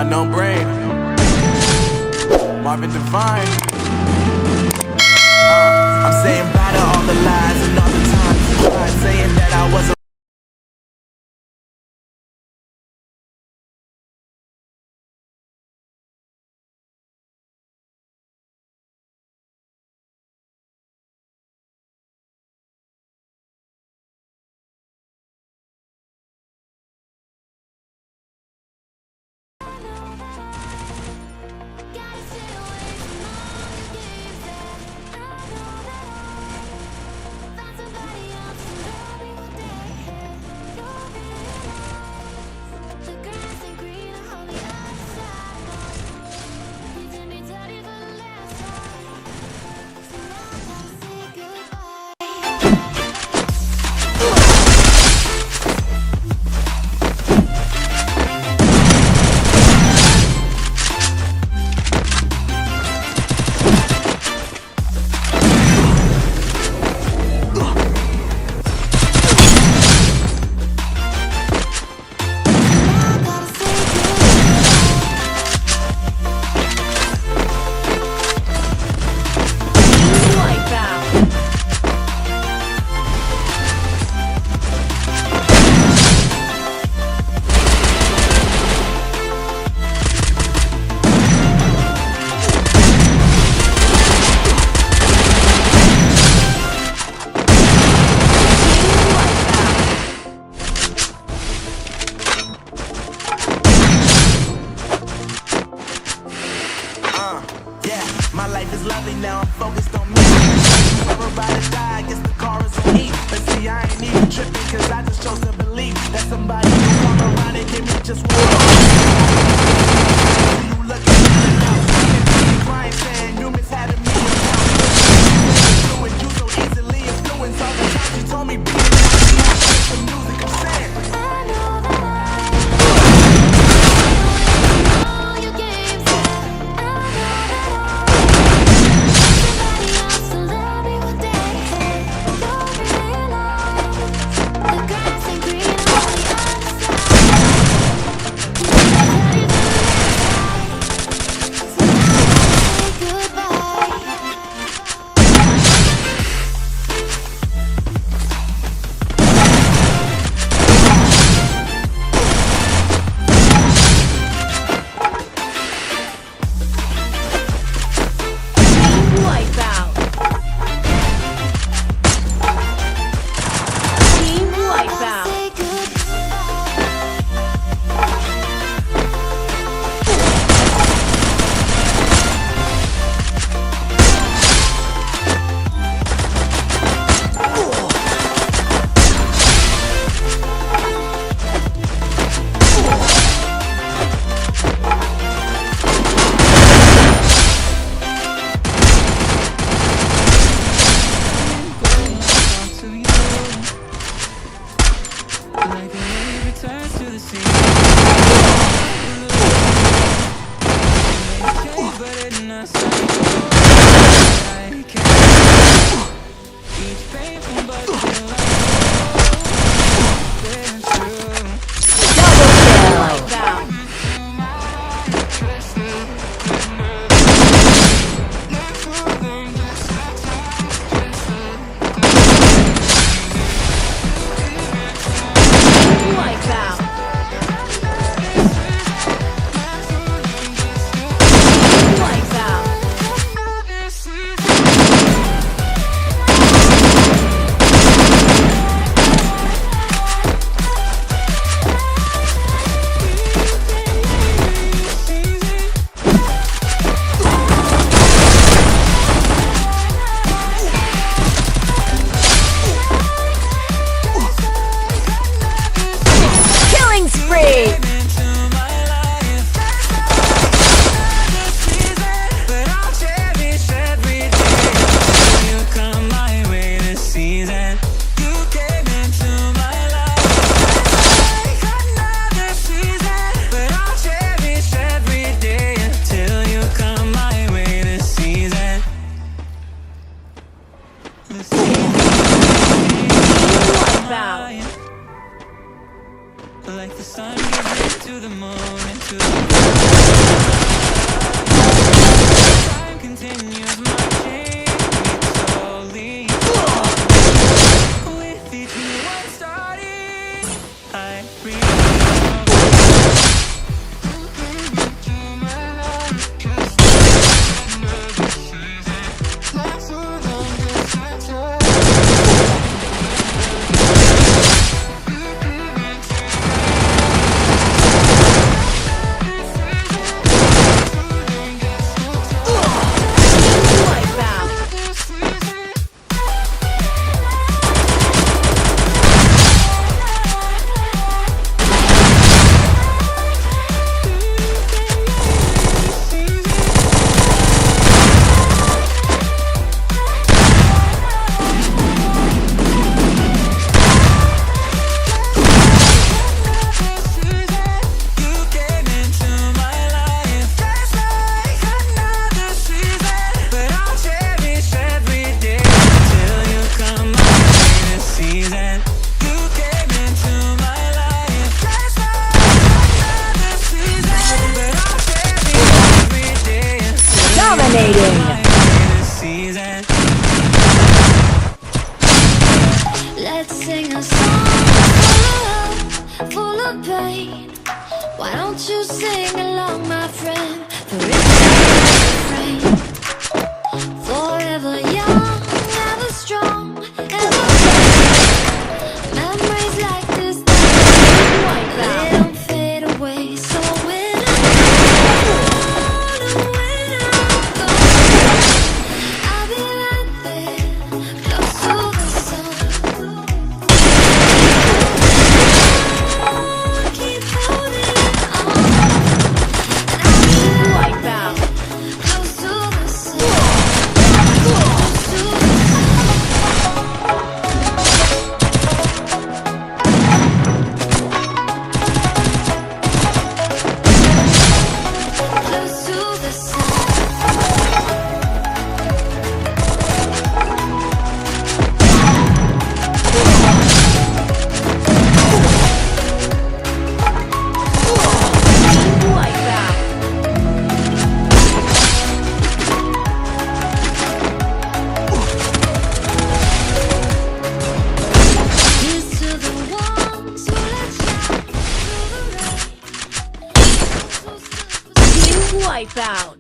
Unknown brain, Marvin Divine. I'm saying bye to all the lies and all the times you tried saying that I wasn't. My life is lovely now, I'm focused on me. Never ride or die, I guess the car is on me. But see, I ain't even tripping, cause I just chose to believe that somebody will come around and give me just one. You look at me now, crying, saying you miss having me around. You so easily influenced all the time. She told me, be the music I'm saying. Like the sun gives light to the moon and to the Won't you sing along, my friend? For it's refrain. Forever young, ever strong, ever memories like this they don't fade away. So when I'll be right there, close to the sun. Keep holding on. Wipe out. Close to the sun. Close to the close to the sun. Wipe out. Here's to the ones who let shine through the rain. Team Wipeout.